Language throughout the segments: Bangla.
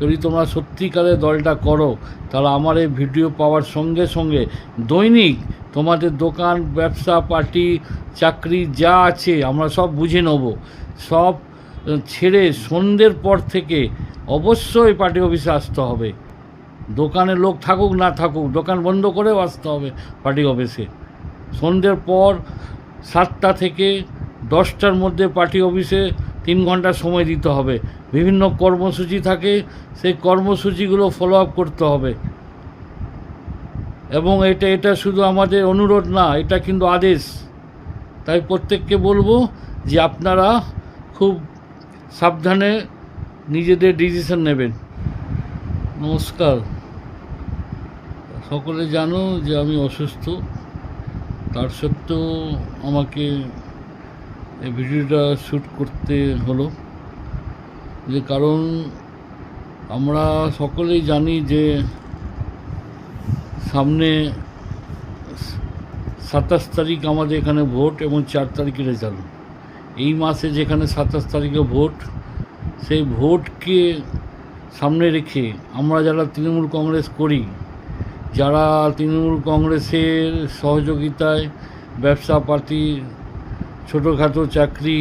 যদি তোমরা সত্যিকারের দলটা করো, তাহলে আমার এই ভিডিও পাওয়ার সঙ্গে সঙ্গে দৈনিক তোমাদের দোকান, ব্যবসা, পার্টি, চাকরি যা আছে আমরা সব বুঝে নেব। সব ছেড়ে সন্ধ্যের পর থেকে অবশ্যই পার্টি অফিসে আসতে হবে। দোকানে লোক থাকুক না থাকুক, দোকান বন্ধ করেও আসতে হবে পার্টি অফিসে। সন্ধ্যের পর 7টা থেকে 10টার মধ্যে পার্টি অফিসে 3 ঘন্টা সময় দিতে হবে। বিভিন্ন কর্মসূচি থাকে, সেই কর্মসূচিগুলো ফলো আপ করতে হবে। এবং এটা শুধু আমাদের অনুরোধ না, এটা কিন্তু আদেশ। তাই প্রত্যেককে বলবো যে আপনারা খুব সাবধানে নিজেদের ডিসিশন নেবেন। নমস্কার। সকলে জানো যে আমি অসুস্থ, তার সত্ত্বেও আমাকে এই ভিডিওটা শ্যুট করতে হলো। যে কারণ আমরা সকলেই জানি যে সামনে 27 তারিখ আমাদের এখানে ভোট এবং 4 তারিখে রেজাল্ট। এই মাসে যেখানে 27 তারিখে ভোট, সেই ভোটকে সামনে রেখে আমরা যারা তৃণমূল কংগ্রেস করি, যারা তৃণমূল কংগ্রেসের সহযোগিতায় ব্যবসা পাতি, ছোটোখাটো চাকরি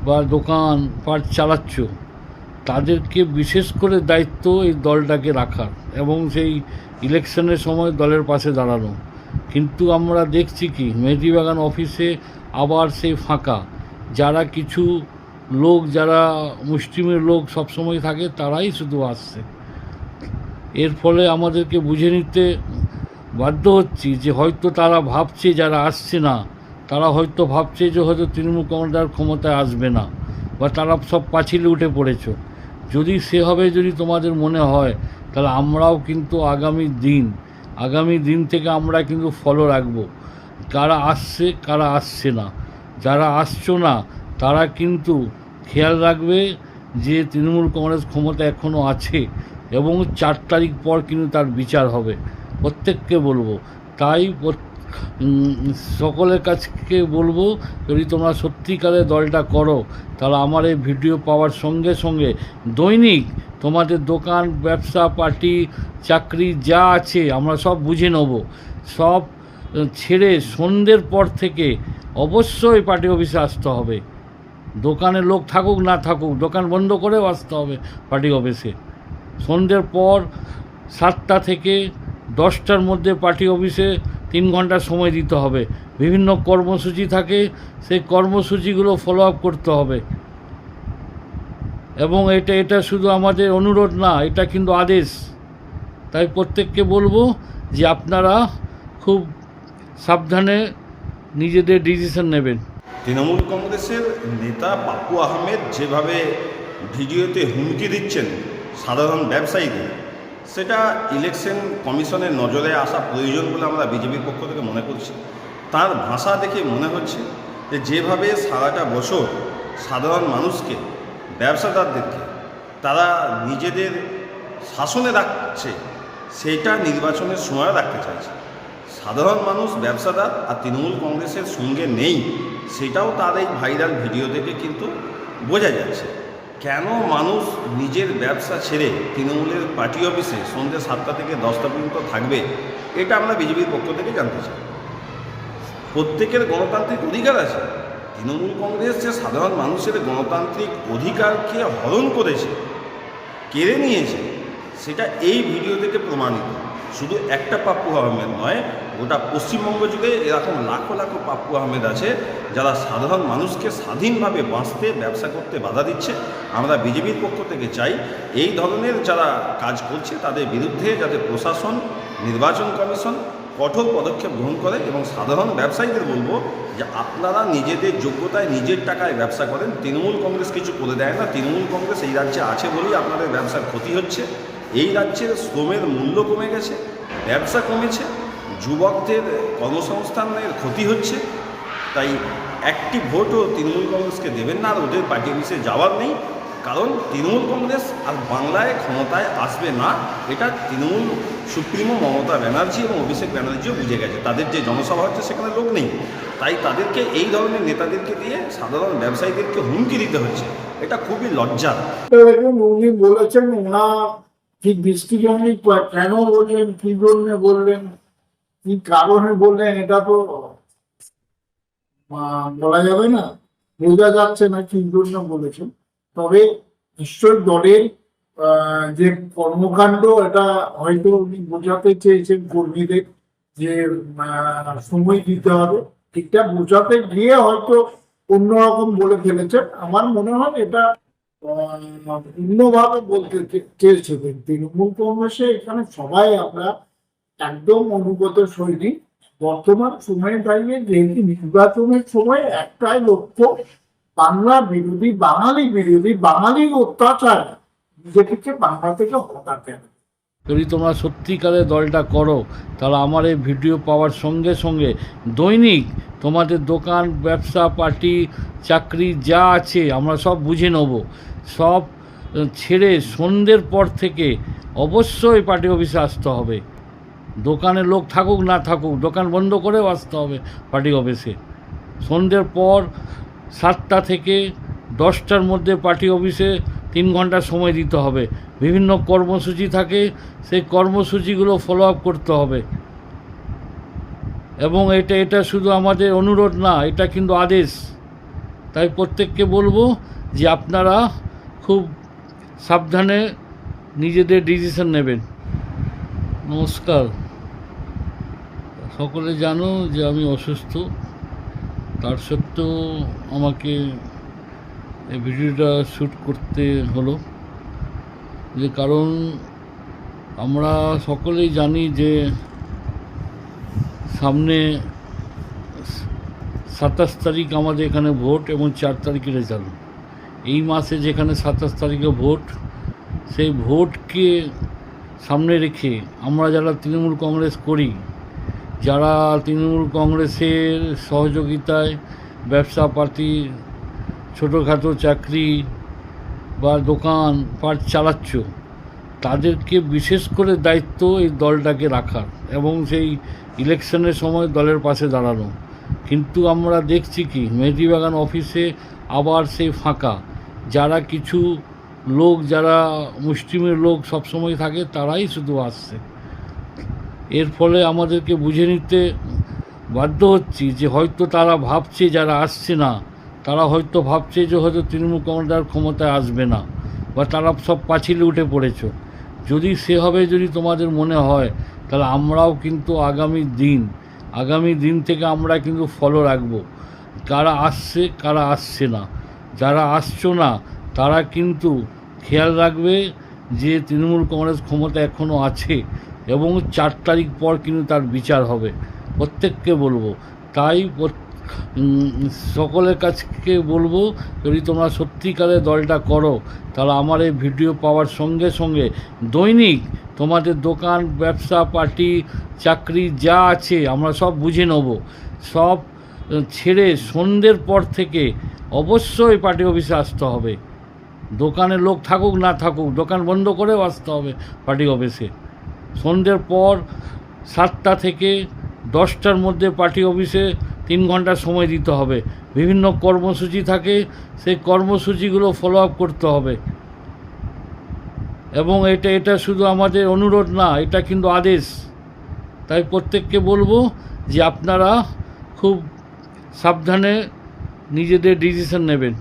বা দোকান পাট চালাচ্ছ, তাদেরকে বিশেষ করে দায়িত্ব এই দলটাকে রাখার এবং সেই ইলেকশনের সময় দলের পাশে দাঁড়ানো। কিন্তু আমরা দেখছি কি, মেহেদিবাগান অফিসে আবার সেই ফাঁকা। যারা কিছু লোক, যারা মুষ্টিমের লোক সবসময় থাকে, তারাই শুধু আসছে। এর ফলে আমাদেরকে বুঝে নিতে বাধ্য হচ্ছি যে হয়তো তারা ভাবছে, যারা আসছে না তারা হয়তো ভাবছে যে হয়তো তৃণমূল কংগ্রেস ক্ষমতায় আসবে না, বা তারা সব পাঁচিলে উঠে পড়েছ। যদি সেভাবে যদি তোমাদের মনে হয়, তাহলে আমরাও কিন্তু আগামী দিন থেকে আমরা কিন্তু ফলো রাখবো, কারা আসছে কারা আসছে না। যারা আসছো না তারা কিন্তু খেয়াল রাখবে যে তৃণমূল কংগ্রেস ক্ষমতা এখনও আছে এবং 4 তারিখ পর কিন্তু তার বিচার হবে। প্রত্যেককে বলবো। তাই সকলের কাছকে বলবো, যদি তোমরা সত্যিকারের দলটা করো, তাহলে আমার এই ভিডিও পাওয়ার সঙ্গে সঙ্গে দৈনিক তোমাদের দোকান, ব্যবসা, পার্টি, চাকরি যা আছে আমরা সব বুঝে নেব। সব ছেড়ে সন্ধ্যের পর থেকে অবশ্যই পার্টি অফিসে আসতে হবে। দোকানে লোক থাকুক না থাকুক, দোকান বন্ধ করেও আসতে হবে পার্টি অফিসে। সন্ধ্যের পর 7টা থেকে 10টার মধ্যে পার্টি অফিসে 3 ঘন্টা সময় দিতে হবে। বিভিন্ন কর্মসূচি থাকে, সেই কর্মসূচিগুলো ফলো আপ করতে হবে। এবং এটা শুধু আমাদের অনুরোধ না, এটা কিন্তু আদেশ। তাই প্রত্যেককে বলবো যে আপনারা খুব সাবধানে নিজেদের ডিসিশন নেবেন। তৃণমূল কংগ্রেসের নেতা পাপ্পু আহমেদ যেভাবে ভিডিওতে হুমকি দিচ্ছেন সাধারণ ব্যবসায়ীদের, সেটা ইলেকশন কমিশনের নজরে আসা প্রয়োজন বলে আমরা বিজেপির পক্ষ থেকে মনে করছি। তার ভাষা দেখে মনে হচ্ছে যে যেভাবে সারাটা বছর সাধারণ মানুষকে, ব্যবসাদারদেরকে তারা নিজেদের শাসনে রাখছে, সেটা নির্বাচনের সময় রাখতে চাইছে। সাধারণ মানুষ, ব্যবসাদার আর তৃণমূল কংগ্রেসের সঙ্গে নেই, সেটাও তার এই ভাইরাল ভিডিও থেকে কিন্তু বোঝা যাচ্ছে। কেন মানুষ নিজের ব্যবসা ছেড়ে তৃণমূলের পার্টি অফিসে সন্ধ্যে 7টা থেকে 10টা পর্যন্ত থাকবে, এটা আমরা বিজেপির পক্ষ থেকে জানতে চাই। প্রত্যেকের গণতান্ত্রিক অধিকার আছে। তৃণমূল কংগ্রেস যে সাধারণ মানুষের গণতান্ত্রিক অধিকারকে হরণ করেছে, কেড়ে নিয়েছে, সেটা এই ভিডিও থেকে প্রমাণিত। শুধু একটা পাপ্পু আহমেদ নয়, গোটা পশ্চিমবঙ্গ জুড়ে এরকম লাখো লাখো পাপ্পু আহমেদ আছে যারা সাধারণ মানুষকে স্বাধীনভাবে বাঁচতে, ব্যবসা করতে বাধা দিচ্ছে। আমরা বিজেপির পক্ষ থেকে চাই এই ধরনের যারা কাজ করছে তাদের বিরুদ্ধে যাতে প্রশাসন, নির্বাচন কমিশন কঠোর পদক্ষেপ গ্রহণ করে। এবং সাধারণ ব্যবসায়ীদের বলবো যে আপনারা নিজেদের যোগ্যতায়, নিজের টাকায় ব্যবসা করেন, তৃণমূল কংগ্রেস কিছু করে দেয় না। তৃণমূল কংগ্রেস এই রাজ্যে আছে বলেই আপনাদের ব্যবসার ক্ষতি হচ্ছে। এই রাজ্যের শ্রমের মূল্য কমে গেছে, ব্যবসা কমেছে, যুবকদের কর্মসংস্থানের ক্ষতি হচ্ছে। তাই একটি ভোটও তৃণমূল কংগ্রেসকে দেবেন না, আর ওদের পার্টি অফিসে যাওয়ার নেই। কারণ তৃণমূল কংগ্রেস আর বাংলায় ক্ষমতায় আসবে না, এটা তৃণমূল সুপ্রিমো মমতা ব্যানার্জি এবং অভিষেক ব্যানার্জিও বুঝে গেছে। তাদের যে জনসভা হচ্ছে সেখানে লোক নেই, তাই তাদেরকে এই ধরনের নেতাদেরকে দিয়ে সাধারণ ব্যবসায়ীদেরকে হুমকি দিতে হচ্ছে। এটা খুবই লজ্জার। দেখুন, উনি বলেছেন ওনা ঠিক দৃষ্টিভঙ্গি কেন বললেন, কি জন্য বললেন, কি কারণে বললেন, এটা তো বলা যাবে না, বোঝা যাচ্ছে না কি জন্য বলেছেন। তবে নিশ্চয় দলের যে কর্মকাণ্ড, এটা হয়তো উনি বোঝাতে চেয়েছেন কর্মীদের যে সময় দিতে হবে, ঠিকটা বোঝাতে গিয়ে হয়তো অন্যরকম বলে ফেলেছেন। আমার মনে হয় এটা অন্যভাবে বলতে চেয়েছিলেন। তৃণমূল কংগ্রেসে এখানে সবাই আমরা একদম অনুগত সৈনিক। বর্তমান সময়ে দাঁড়িয়ে যেহেতু নির্বাচনের সময় একটাই লক্ষ্য, বাংলা বিরোধী, বাঙালি বিরোধী, বাঙালির অত্যাচার বিজেপিকে বাংলা থেকে হটাতে হবে। যদি তোমরা সত্যিকারের দলটা করো, তাহলে আমার এই ভিডিও পাওয়ার সঙ্গে সঙ্গে দৈনিক তোমাদের দোকান, ব্যবসা, পার্টি, চাকরি যা আছে আমরা সব বুঝে নেব। সব ছেড়ে সন্ধ্যের পর থেকে অবশ্যই পার্টি অফিসে আসতে হবে। দোকানে লোক থাকুক না থাকুক, দোকান বন্ধ করেও আসতে হবে পার্টি অফিসে। সন্ধ্যের পর 7টা থেকে 10টার মধ্যে পার্টি অফিসে 3 ঘন্টা সময় দিতে হবে। বিভিন্ন কর্মসূচি থাকে, সেই কর্মসূচিগুলো ফলো আপ করতে হবে। এবং এটা শুধু আমাদের অনুরোধ না, এটা কিন্তু আদেশ। তাই প্রত্যেককে বলবো যে আপনারা খুব সাবধানে নিজেদের ডিসিশন নেবেন। নমস্কার। সকলে জানো যে আমি অসুস্থ, তার সত্ত্বেও আমাকে এই ভিডিওটা শ্যুট করতে হলো। যে কারণ আমরা সকলেই জানি যে সামনে 27 তারিখ আমাদের এখানে ভোট এবং 4 তারিখে রেজাল্ট। এই মাসে যেখানে 27 তারিখে ভোট, সেই ভোটকে সামনে রেখে আমরা যারা তৃণমূল কংগ্রেস করি, যারা তৃণমূল কংগ্রেসের সহযোগিতায় ব্যবসা পাতি, ছোটোখাটো চাকরি বা দোকান পাট চালাচ্ছ, তাদেরকে বিশেষ করে দায়িত্ব এই দলটাকে রাখার এবং সেই ইলেকশনের সময় দলের পাশে দাঁড়ানো। কিন্তু আমরা দেখছি কি, মেহেদিবাগান অফিসে আবার সেই ফাঁকা। যারা কিছু লোক, যারা মুষ্টিমেয় লোক সবসময় থাকে, তারাই শুধু আসছে। এর ফলে আমাদেরকে বুঝে নিতে বাধ্য হচ্ছি যে হয়তো তারা ভাবছে, যারা আসছে না তারা হয়তো ভাবছে যে হয়তো তৃণমূল কংগ্রেস ক্ষমতায় আসবে না, বা তারা সব পাঁচিলে উঠে পড়েছে। যদি সেভাবে যদি তোমাদের মনে হয়, তাহলে আমরাও কিন্তু আগামী দিন থেকে আমরা কিন্তু ফলো রাখবো, কারা আসছে কারা আসছে না। যারা আসছো না তারা কিন্তু খেয়াল রাখবে যে তৃণমূল কংগ্রেস ক্ষমতা এখনও আছে এবং 4 তারিখ পর কিন্তু তার বিচার হবে। প্রত্যেককে বলবো। তাই সকলের কাছকে বলবো, যদি তোমরা সত্যিকারের দলটা করো, তাহলে আমার এই ভিডিও পাওয়ার সঙ্গে সঙ্গে দৈনিক তোমাদের দোকান, ব্যবসা, পার্টি, চাকরি যা আছে আমরা সব বুঝে নেব। সব ছেড়ে সন্ধ্যের পর থেকে অবশ্যই পার্টি অফিসে আসতে হবে। দোকানে লোক থাকুক না থাকুক, দোকান বন্ধ করেও আসতে হবে পার্টি অফিসে। সন্ধ্যের পর 7টা থেকে 10টার মধ্যে পার্টি অফিসে 3 ঘন্টা সময় দিতে হবে। বিভিন্ন কর্মসূচি থাকে, সেই কর্মসূচিগুলো ফলো আপ করতে হবে। এবং এটা শুধু আমাদের অনুরোধ না, এটা কিন্তু আদেশ। তাই প্রত্যেককে বলবো যে আপনারা খুব সাবধানে নিজেদের ডিসিশন নেবেন।